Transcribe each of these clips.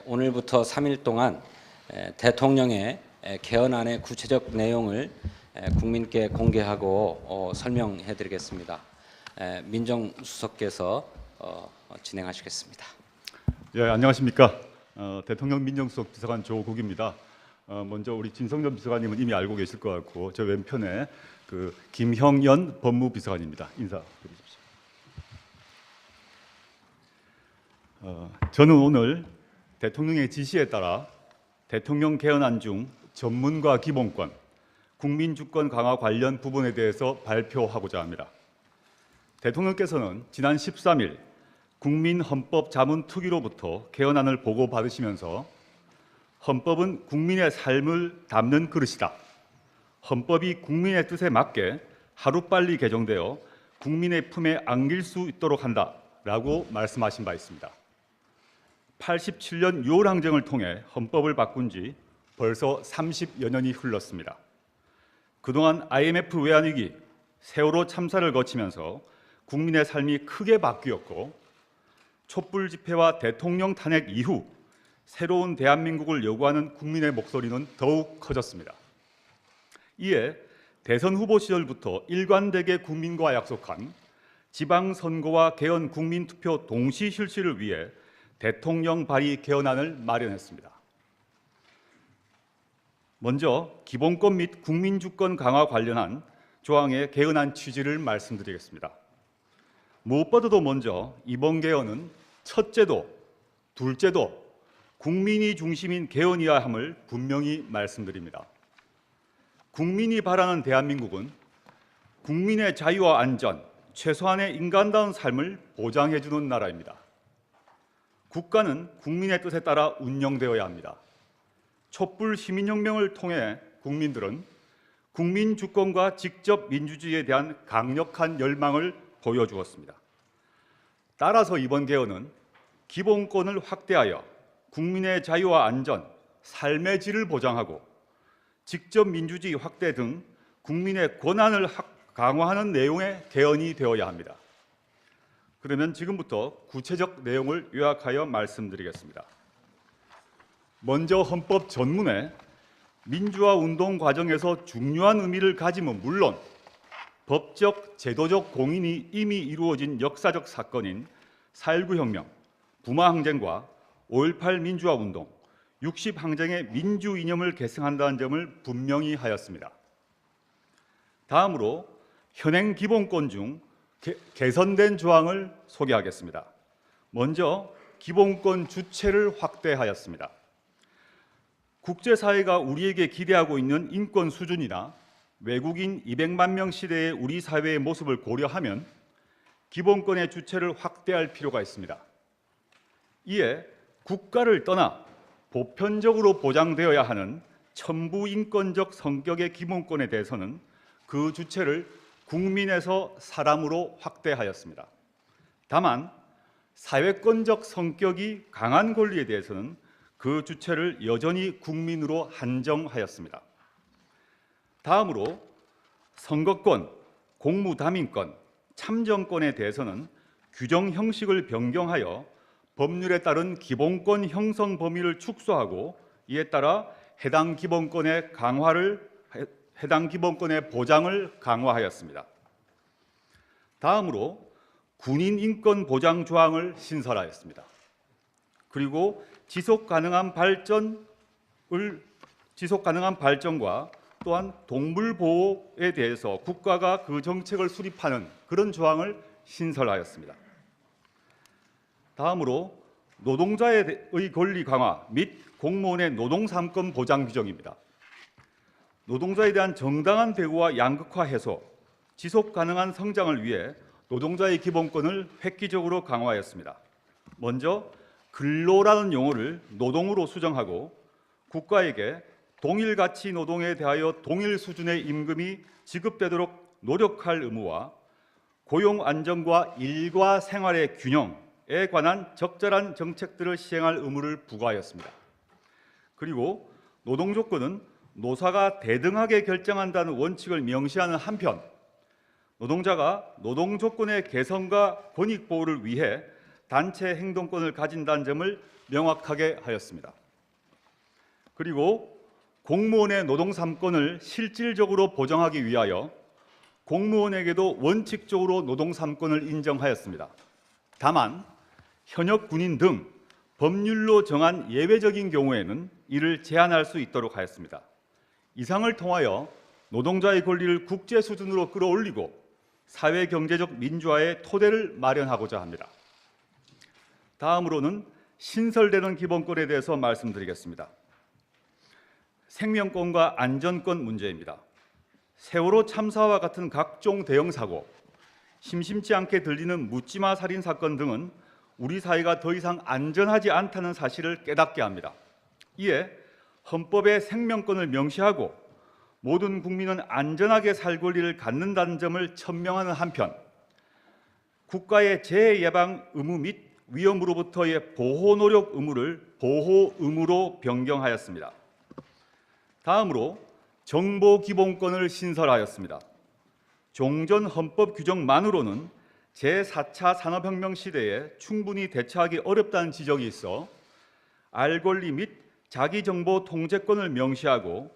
오늘부터 3일 동안 대통령의 개헌안의 구체적 내용을 국민께 공개하고 설명해 드리겠습니다. 민정수석께서 진행하시겠습니다. 예, 안녕하십니까. 대통령 민정수석 비서관 조국입니다. 먼저 우리 진성전 비서관님은 이미 알고 계실 것 같고 저 왼편에 김형연 법무비서관입니다. 인사드리십시오. 저는 오늘 대통령의 지시에 따라 대통령 개헌안 중 전문과 기본권, 국민주권 강화 관련 부분에 대해서 발표하고자 합니다. 대통령께서는 지난 13일 국민헌법자문특위로부터 개헌안을 보고받으시면서 헌법은 국민의 삶을 담는 그릇이다. 헌법이 국민의 뜻에 맞게 하루빨리 개정되어 국민의 품에 안길 수 있도록 한다라고 말씀하신 바 있습니다. 87년 6월 항쟁을 통해 헌법을 바꾼 지 벌써 30여 년이 흘렀습니다. 그동안 IMF 외환위기, 세월호 참사를 거치면서 국민의 삶이 크게 바뀌었고 촛불 집회와 대통령 탄핵 이후 새로운 대한민국을 요구하는 국민의 목소리는 더욱 커졌습니다. 이에 대선 후보 시절부터 일관되게 국민과 약속한 지방선거와 개헌 국민투표 동시 실시를 위해 대통령 발의 개헌안을 마련했습니다. 먼저 기본권 및 국민주권 강화 관련한 조항의 개헌안 취지를 말씀드리겠습니다. 무엇보다도 먼저 이번 개헌은 첫째도 둘째도 국민이 중심인 개헌이어야 함을 분명히 말씀드립니다. 국민이 바라는 대한민국은 국민의 자유와 안전, 최소한의 인간다운 삶을 보장해주는 나라입니다. 국가는 국민의 뜻에 따라 운영되어야 합니다. 촛불 시민혁명을 통해 국민들은 국민주권과 직접 민주주의에 대한 강력한 열망을 보여주었습니다. 따라서 이번 개헌은 기본권을 확대하여 국민의 자유와 안전, 삶의 질을 보장하고 직접 민주주의 확대 등 국민의 권한을 강화하는 내용의 개헌이 되어야 합니다. 그러면 지금부터 구체적 내용을 요약하여 말씀드리겠습니다. 먼저 헌법 전문에 민주화 운동 과정에서 중요한 의미를 가짐은 물론 법적, 제도적 공인이 이미 이루어진 역사적 사건인 4.19 혁명, 부마 항쟁과 5.18 민주화 운동, 60 항쟁의 민주 이념을 계승한다는 점을 분명히 하였습니다. 다음으로 현행 기본권 중 개선된 조항을 소개하겠습니다. 먼저 기본권 주체를 확대하였습니다. 국제사회가 우리에게 기대하고 있는 인권 수준이나 외국인 200만 명 시대의 우리 사회의 모습을 고려하면 기본권의 주체를 확대할 필요가 있습니다. 이에 국가를 떠나 보편적으로 보장되어야 하는 천부인권적 성격의 기본권에 대해서는 그 주체를 국민에서 사람으로 확대하였습니다. 다만 사회권적 성격이 강한 권리에 대해서는 그 주체를 여전히 국민으로 한정하였습니다. 다음으로 선거권, 공무담임권, 참정권에 대해서는 규정 형식을 변경하여 법률에 따른 기본권 형성 범위를 축소하고 이에 따라 해당 기본권의 보장을 강화하였습니다. 다음으로 군인 인권 보장 조항을 신설하였습니다. 그리고 지속 가능한 발전과 또한 동물 보호에 대해서 국가가 그 정책을 수립하는 그런 조항을 신설하였습니다. 다음으로 노동자의 권리 강화 및 공무원의 노동 3권 보장 규정입니다. 노동자에 대한 정당한 대우와 양극화 해소, 지속 가능한 성장을 위해 노동자의 기본권을 획기적으로 강화하였습니다. 먼저 근로라는 용어를 노동으로 수정하고 국가에게 동일 가치 노동에 대하여 동일 수준의 임금이 지급되도록 노력할 의무와 고용 안정과 일과 생활의 균형에 관한 적절한 정책들을 시행할 의무를 부과하였습니다. 그리고 노동 조건은 노사가 대등하게 결정한다는 원칙을 명시하는 한편 노동자가 노동 조건의 개선과 권익 보호를 위해 단체 행동권을 가진다는 점을 명확하게 하였습니다. 그리고 공무원의 노동 3권을 실질적으로 보장하기 위하여 공무원에게도 원칙적으로 노동 3권을 인정하였습니다. 다만 현역 군인 등 법률로 정한 예외적인 경우에는 이를 제한할 수 있도록 하였습니다. 이상을 통하여 노동자의 권리를 국제 수준으로 끌어올리고 사회 경제적 민주화의 토대를 마련하고자 합니다. 다음으로는 신설되는 기본권에 대해서 말씀드리겠습니다. 생명권과 안전권 문제입니다. 세월호 참사와 같은 각종 대형 사고, 심심치 않게 들리는 묻지마 살인 사건 등은 우리 사회가 더 이상 안전하지 않다는 사실을 깨닫게 합니다. 이에 헌법에 생명권을 명시하고 모든 국민은 안전하게 살 권리를 갖는다는 점을 천명하는 한편 국가의 재해 예방 의무 및 위험으로부터의 보호 노력 의무를 보호 의무로 변경하였습니다. 다음으로 정보 기본권을 신설하였습니다. 종전 헌법 규정만으로는 제4차 산업혁명 시대에 충분히 대처하기 어렵다는 지적이 있어 알 권리 및 자기정보 통제권을 명시하고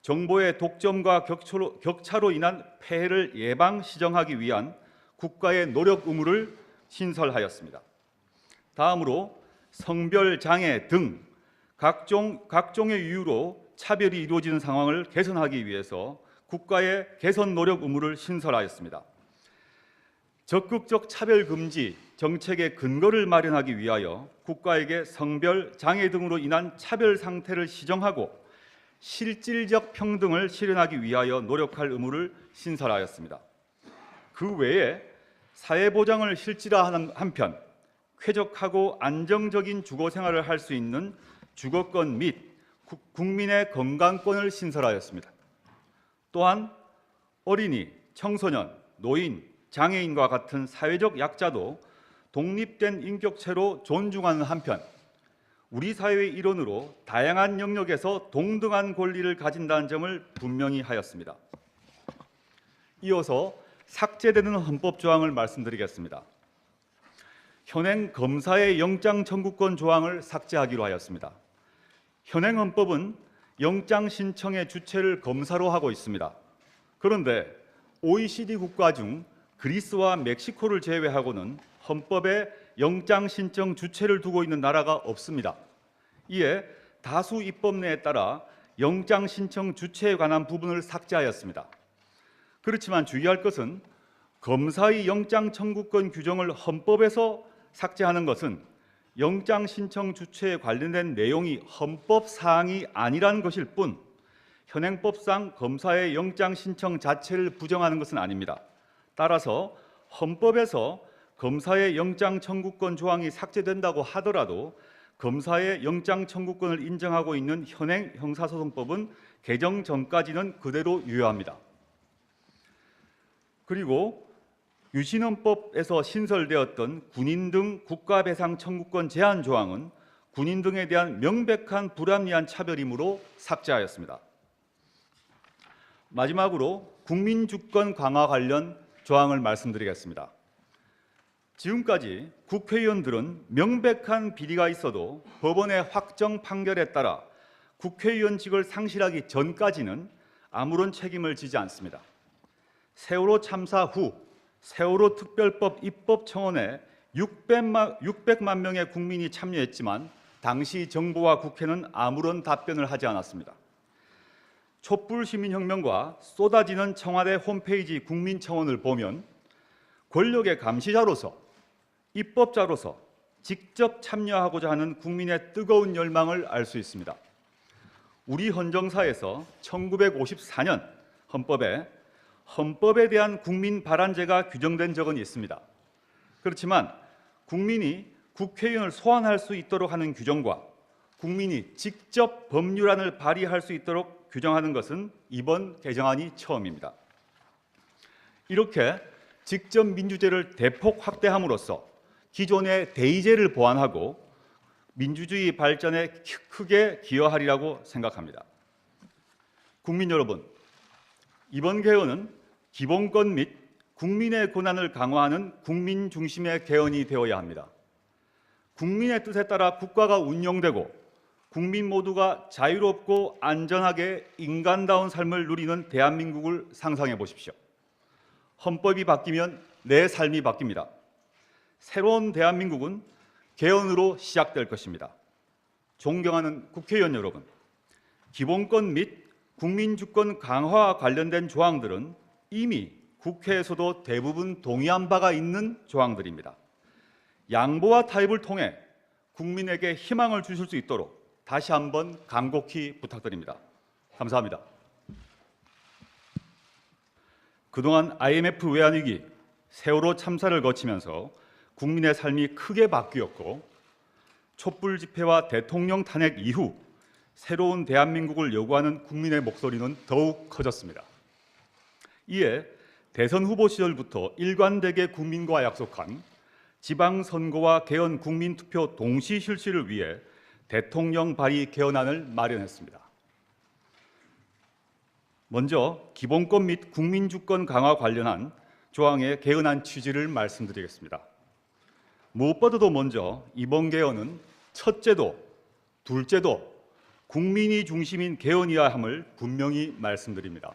정보의 독점과 격차로 인한 폐해를 예방 시정하기 위한 국가의 노력 의무를 신설하였습니다. 다음으로 성별 장애 등 각종의 이유로 차별이 이루어지는 상황을 개선하기 위해서 국가의 개선 노력 의무를 신설하였습니다. 적극적 차별 금지 정책의 근거를 마련하기 위하여 국가에게 성별 장애 등으로 인한 차별 상태를 시정하고 실질적 평등을 실현하기 위하여 노력할 의무를 신설하였습니다. 그 외에 사회보장을 실질화하는 한편 쾌적하고 안정적인 주거 생활을 할 수 있는 주거권 및 국민의 건강권을 신설하였습니다. 또한 어린이, 청소년, 노인, 장애인과 같은 사회적 약자도 독립된 인격체로 존중하는 한편 우리 사회의 일원으로 다양한 영역에서 동등한 권리를 가진다는 점을 분명히 하였습니다. 이어서 삭제되는 헌법 조항을 말씀드리겠습니다. 현행 검사의 영장 청구권 조항을 삭제하기로 하였습니다. 현행 헌법은 영장 신청의 주체를 검사로 하고 있습니다. 그런데 OECD 국가 중 그리스와 멕시코를 제외하고는 헌법에 영장 신청 주체를 두고 있는 나라가 없습니다. 이에 다수 입법례에 따라 영장 신청 주체에 관한 부분을 삭제하였습니다. 그렇지만 주의할 것은 검사의 영장 청구권 규정을 헌법에서 삭제하는 것은 영장 신청 주체에 관련된 내용이 헌법 사항이 아니라는 것일 뿐 현행법상 검사의 영장 신청 자체를 부정하는 것은 아닙니다. 따라서 헌법에서 검사의 영장 청구권 조항이 삭제된다고 하더라도 검사의 영장 청구권을 인정하고 있는 현행 형사소송법은 개정 전까지는 그대로 유효합니다. 그리고 유신헌법에서 신설되었던 군인 등 국가배상 청구권 제한 조항은 군인 등에 대한 명백한 불합리한 차별이므로 삭제하였습니다. 마지막으로 국민주권 강화 관련 조항을 말씀드리겠습니다. 지금까지 국회의원들은 명백한 비리가 있어도 법원의 확정 판결에 따라 국회의원직을 상실하기 전까지는 아무런 책임을 지지 않습니다. 세월호 참사 후 세월호 특별법 입법 청원에 600만 명의 국민이 참여했지만 당시 정부와 국회는 아무런 답변을 하지 않았습니다. 촛불 시민혁명과 쏟아지는 청와대 홈페이지 국민청원을 보면 권력의 감시자로서 입법자로서 직접 참여하고자 하는 국민의 뜨거운 열망을 알 수 있습니다. 우리 헌정사에서 1954년 헌법에 대한 국민 발안제가 규정된 적은 있습니다. 그렇지만 국민이 국회의원을 소환할 수 있도록 하는 규정과 국민이 직접 법률안을 발의할 수 있도록 규정하는 것은 이번 개정안이 처음입니다. 이렇게 직접 민주제를 대폭 확대함으로써 기존의 대의제를 보완하고 민주주의 발전에 크게 기여하리라고 생각합니다. 국민 여러분, 이번 개헌은 기본권 및 국민의 권한을 강화하는 국민 중심의 개헌이 되어야 합니다. 국민의 뜻에 따라 국가가 운영되고 국민 모두가 자유롭고 안전하게 인간다운 삶을 누리는 대한민국을 상상해 보십시오. 헌법이 바뀌면 내 삶이 바뀝니다. 새로운 대한민국은 개헌으로 시작될 것입니다. 존경하는 국회의원 여러분, 기본권 및 국민주권 강화와 관련된 조항들은 이미 국회에서도 대부분 동의한 바가 있는 조항들입니다. 양보와 타협을 통해 국민에게 희망을 주실 수 있도록 다시 한번 간곡히 부탁드립니다. 감사합니다. 그동안 IMF 외환위기, 세월호 참사를 거치면서 국민의 삶이 크게 바뀌었고 촛불 집회와 대통령 탄핵 이후 새로운 대한민국을 요구하는 국민의 목소리는 더욱 커졌습니다. 이에 대선 후보 시절부터 일관되게 국민과 약속한 지방선거와 개헌 국민투표 동시 실시를 위해 대통령 발의 개헌안을 마련했습니다. 먼저 기본권 및 국민주권 강화 관련한 조항의 개헌안 취지를 말씀드리겠습니다. 무엇보다도 먼저 이번 개헌은 첫째도 둘째도 국민이 중심인 개헌이어야 함을 분명히 말씀드립니다.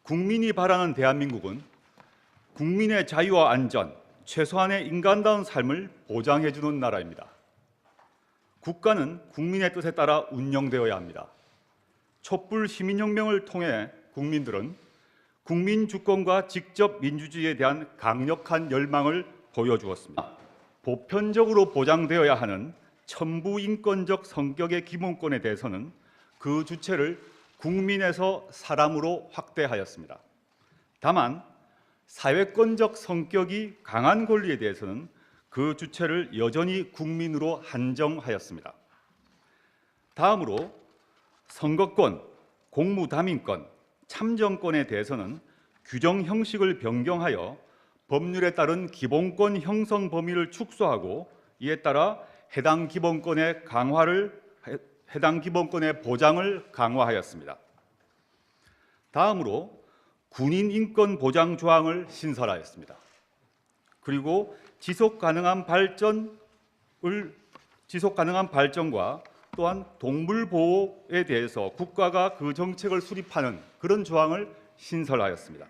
국민이 바라는 대한민국은 국민의 자유와 안전, 최소한의 인간다운 삶을 보장해주는 나라입니다. 국가는 국민의 뜻에 따라 운영되어야 합니다. 촛불 시민혁명을 통해 국민들은 국민 주권과 직접 민주주의에 대한 강력한 열망을 보여주었습니다. 보편적으로 보장되어야 하는 천부인권적 성격의 기본권에 대해서는 그 주체를 국민에서 사람으로 확대하였습니다. 다만 사회권적 성격이 강한 권리에 대해서는 그 주체를 여전히 국민으로 한정하였습니다. 다음으로 선거권, 공무담임권, 참정권에 대해서는 규정 형식을 변경하여 법률에 따른 기본권 형성 범위를 축소하고 이에 따라 해당 기본권의 보장을 강화하였습니다. 다음으로 군인 인권 보장 조항을 신설하였습니다. 그리고 지속 가능한 발전과 또한 동물 보호에 대해서 국가가 그 정책을 수립하는 그런 조항을 신설하였습니다.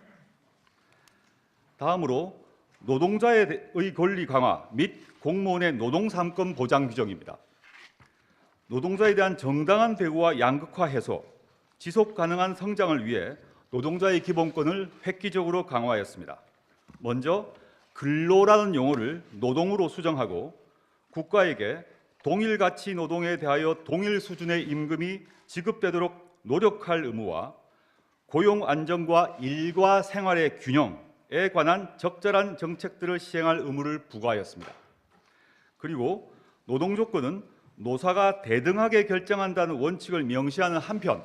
다음으로 노동자의 권리 강화 및 공무원의 노동 3권 보장 규정입니다. 노동자에 대한 정당한 대우와 양극화 해소, 지속 가능한 성장을 위해 노동자의 기본권을 획기적으로 강화하였습니다. 먼저 근로라는 용어를 노동으로 수정하고 국가에게 동일 가치 노동에 대하여 동일 수준의 임금이 지급되도록 노력할 의무와 고용 안정과 일과 생활의 균형에 관한 적절한 정책들을 시행할 의무를 부과하였습니다. 그리고 노동 조건은 노사가 대등하게 결정한다는 원칙을 명시하는 한편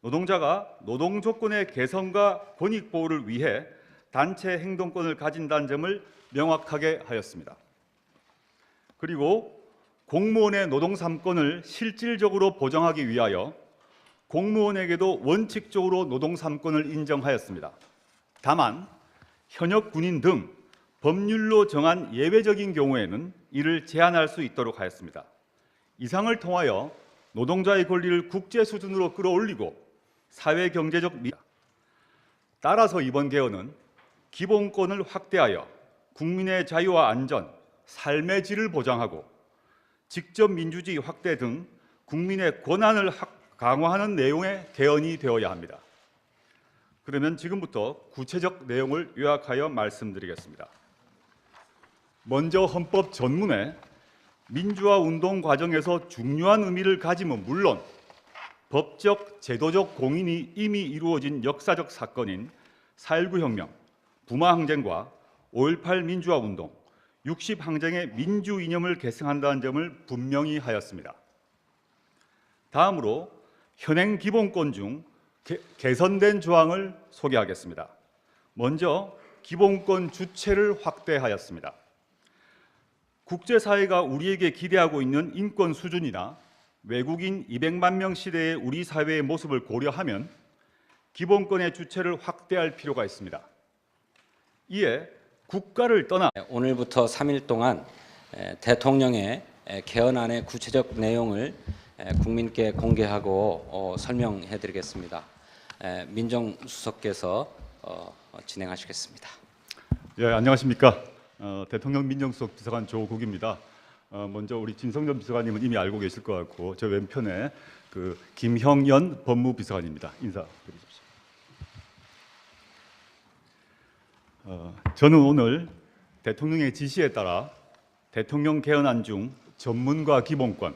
노동자가 노동 조건의 개선과 권익 보호를 위해 단체 행동권을 가진다는 점을 명확하게 하였습니다. 그리고 공무원의 노동 3권을 실질적으로 보장하기 위하여 공무원에게도 원칙적으로 노동 3권을 인정하였습니다. 다만 현역 군인 등 법률로 정한 예외적인 경우에는 이를 제한할 수 있도록 하였습니다. 이상을 통하여 노동자의 권리를 국제 수준으로 끌어올리고 사회 경제적 따라서 이번 개헌은 기본권을 확대하여 국민의 자유와 안전, 삶의 질을 보장하고 직접 민주주의 확대 등 국민의 권한을 강화하는 내용의 개헌이 되어야 합니다. 그러면 지금부터 구체적 내용을 요약하여 말씀드리겠습니다. 먼저 헌법 전문에 민주화 운동 과정에서 중요한 의미를 가짐은 물론 법적, 제도적 공인이 이미 이루어진 역사적 사건인 4.19 혁명, 부마 항쟁과 5.18 민주화 운동, 60 항쟁의 민주 이념을 계승한다는 점을 분명히 하였습니다. 다음으로 현행 기본권 중 개선된 조항을 소개하겠습니다. 먼저 기본권 주체를 확대하였습니다. 국제사회가 우리에게 기대하고 있는 인권 수준이나 외국인 200만 명 시대의 우리 사회의 모습을 고려하면 기본권의 주체를 확대할 필요가 있습니다. 이에 국가를 떠나 오늘부터 3일 동안 대통령의 개헌안의 구체적 내용을 국민께 공개하고 설명해드리겠습니다. 민정수석께서 진행하시겠습니다. 예, 안녕하십니까. 대통령 민정수석 비서관 조국입니다. 먼저 우리 진성전 비서관님은 이미 알고 계실 것 같고 저 왼편에 그 김형연 법무비서관입니다. 인사드리십시오. 저는 오늘 대통령의 지시에 따라 대통령 개헌안 중 전문과 기본권,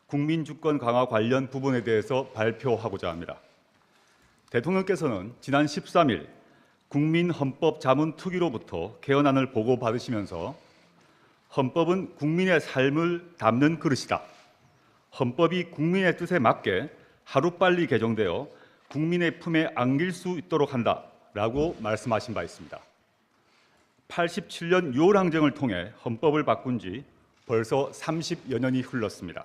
국민주권 강화 관련 부분에 대해서 발표하고자 합니다. 대통령께서는 지난 13일 국민헌법자문특위로부터 개헌안을 보고받으시면서 헌법은 국민의 삶을 담는 그릇이다. 헌법이 국민의 뜻에 맞게 하루빨리 개정되어 국민의 품에 안길 수 있도록 한다라고 말씀하신 바 있습니다. 87년 6월 항쟁을 통해 헌법을 바꾼 지 벌써 30여 년이 흘렀습니다.